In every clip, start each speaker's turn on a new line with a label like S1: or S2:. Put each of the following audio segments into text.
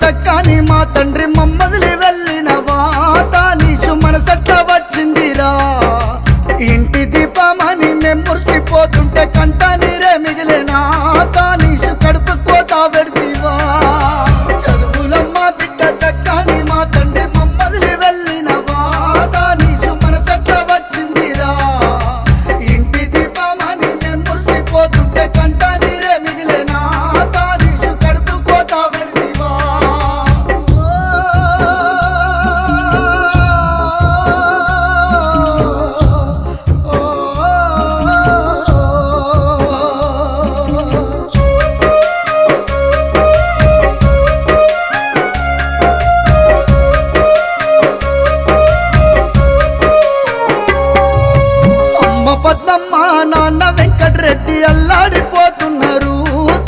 S1: చక్కని మా తండ్రి మమ్మదిలి వెళ్ళినవా తానీషు మనసట్ల వచ్చిందిరా ఇంటి దీపమని మేం మురిసిపోతుంటే కంట నీరే మిగిలినా తానీషు కడుపు కోత పెడితివా చదువులమ్మ బిడ్డ చక్కని మా తండ్రి మమ్మదిలి వెళ్ళినవా తానీషు మనసట్ల వచ్చిందిరా ఇంటి దీపమని మేం మురిసిపోతుంటే కంట నీరే మిగిలినా తానీషు కడుపు కోత పెడితివా పద్మమ్మ నాన్న వెంకటరెడ్డి అల్లాడిపోతున్నారు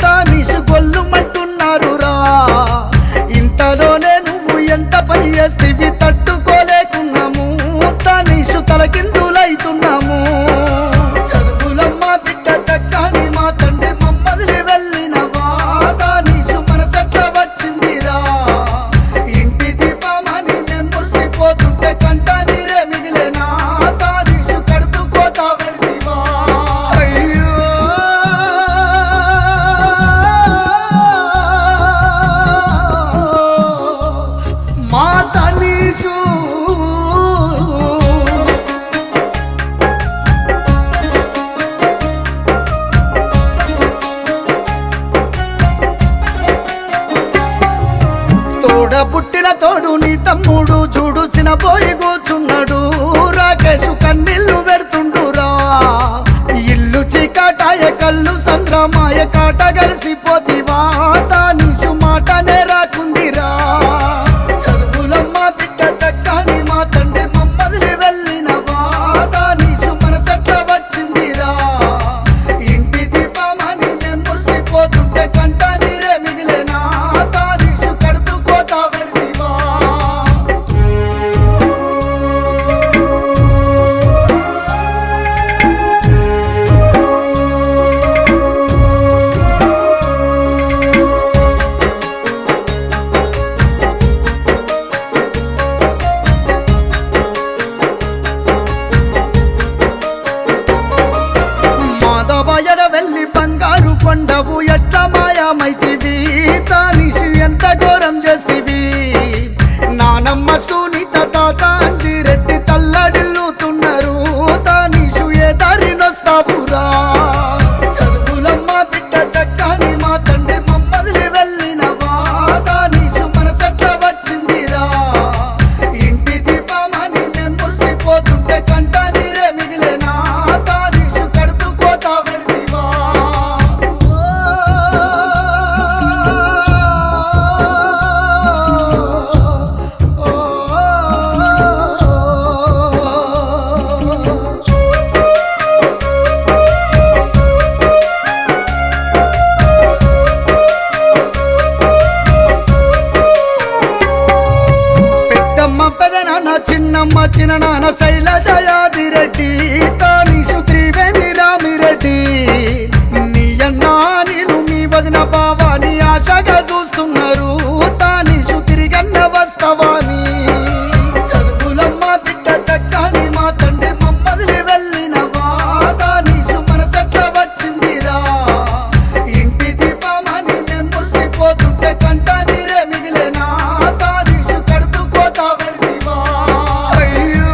S1: తానీషు గొల్లుమంటున్నారు రా ఇంతలోనే నువ్వు ఎంత పని చేస్తేవి తట్టుకోలేకున్నాము తానీషు తలకిందులైతున్నాము చదువులమ్మ బిడ్డ చక్కని మా తండ్రి మమ్మదిలి వెళ్ళినవా తానీషు మనసట్ల వచ్చిందిరా ఇంటి దీపమని మేము మురిసిపోతుంటే కంట నీరే మిగిలినా తానీషు కడుపు కోత పెడితివా అయ్యో మా తానీషు తోడ పుట్టిన తోడు నీ తమ్ముడు చూడు చినపోయి కూర్చున్నాడు రాకేషు కన్నీళ్లు పెడుతుండురా ఇల్లు చీకటాయ కళ్ళు సంద్రమాయ కాట కలిసిపోతివా తానీషు మాటనే రాకుందిరా చదువులమ్మ బిడ్డ చక్కని మా తండ్రి మమ్మదిలి వెళ్ళినవా తానీషు మనసట్ల వచ్చిందిరా ఇంటి దీపమని మేము మురిసిపోతుంటే కంట నీరే మిగిలినా తానీషు కడుపు కోత పెడితివా మాధవయడ వెళ్ళి బంగారు కొండవు ఎట్లా మాయమైతివి తానీషు ఎంత ఘోరం చేస్తివి నానమ్మ సునీత తాత అంజిరెడ్డి తల్లడిల్లుతున్నారు తానీషు ఏ దారినొస్తావురా చదువులమ్మ బిడ్డ చక్కని మా తండ్రి మమ్మదిలి వెళ్ళినవా తానీషు మనసట్ల వచ్చిందిరా ఇంటి దీపమని మేము మురిసిపోతుంటే కంట నీరే మిగిలినా తానీషు కడుపు కోత పెడితివా పెద్దమ్మ పెదనాన్న చిన్నమ్మ చిన్ననాన్న శైలజయాదిరెడ్డి తానీషు త్రివేణి రామిరెడ్డి నీ అన్నా నేను మీ వదిన బావాని ఆశగా చూస్తున్నారు తానీషు తిరిగన్న వస్తవాని చదువులమ్మ బిడ్డ చక్కని మా తండ్రి మమ్మదిలి వెళ్ళినవా తానీషు మనసట్ల వచ్చిందిరా ఇంటి దీపమని మేము మురిసిపోతుంటే కంట నీరే మిగిలినా తానీషు కడుపు కోత పెడితివా అయ్యో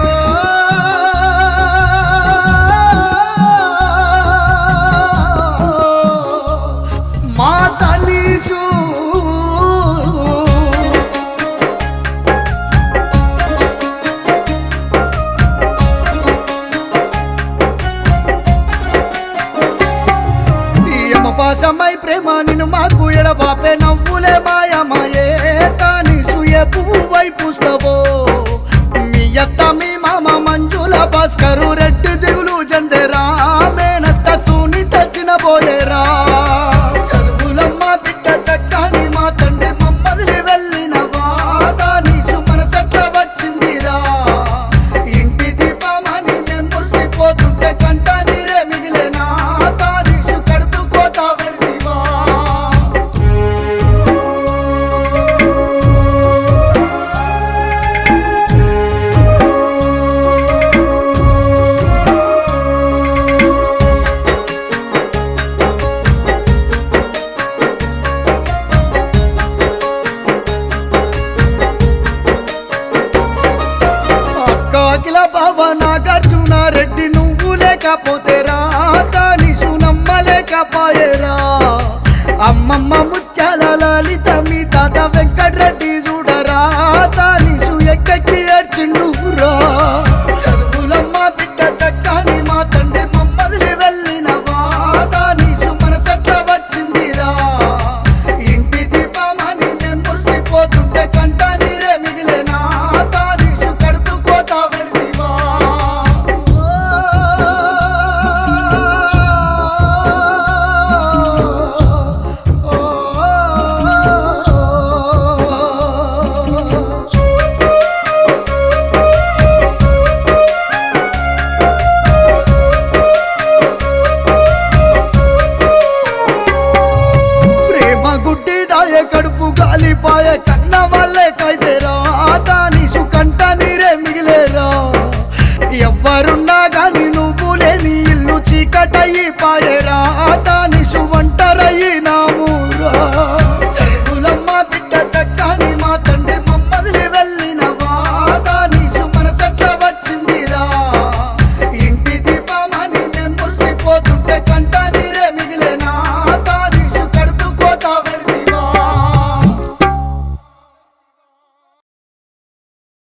S1: మా తానీషు పాశమై ప్రేమ నిన్ను మాకు ఎడబాపే నవ్వులే మాయమాయే తానీషు ఏ పువ్వు వైపుస్తావో మీ అత్త మీ మామ మంజుల భాస్కరు రెడ్డి దిగులు జందేరా మేనత్త సునీత చినబోయేరా చదువులమ్మ బిడ్డ చక్కని మా తండ్రి మమ్మదిలి వెళ్ళినవా తానీషు మనసట్ల వచ్చిందిరా ఇంటి దీపమని మేము మురిసిపోతుంటే కంట నీరే మిగిలినా తానీషు కడుపు కోత పెడితివా లేకపోతే రా తానిసు నమ్మలేకపోయేరా అమ్మమ్మ ముత్యాల లలిత మీ తాత వెంకటరెడ్డి చూడరా తానిసు ఎక్కకి ఏడ్చిండురా చదువులమ్మ బిడ్డ చక్కని మా తండ్రి మమ్మదిలి వెళ్ళినవా తానిసు మనసట్ల వచ్చిందిరా ఇంటి దీపమని మేము మురిసిపోతుంటే కంట నీరే మిగిలేనా తానిసు కడుపు కోత పెడితివా ప్రేమ గుడ్డి దాయ కడుపు గాలిపాయ కన్న వాళ్ళే కైతేరా తానిసు కంట నీరే మిగిలేరా ఎవ్వరున్నా గాని నువ్వు లేని ఇల్లు చీకటయ్యి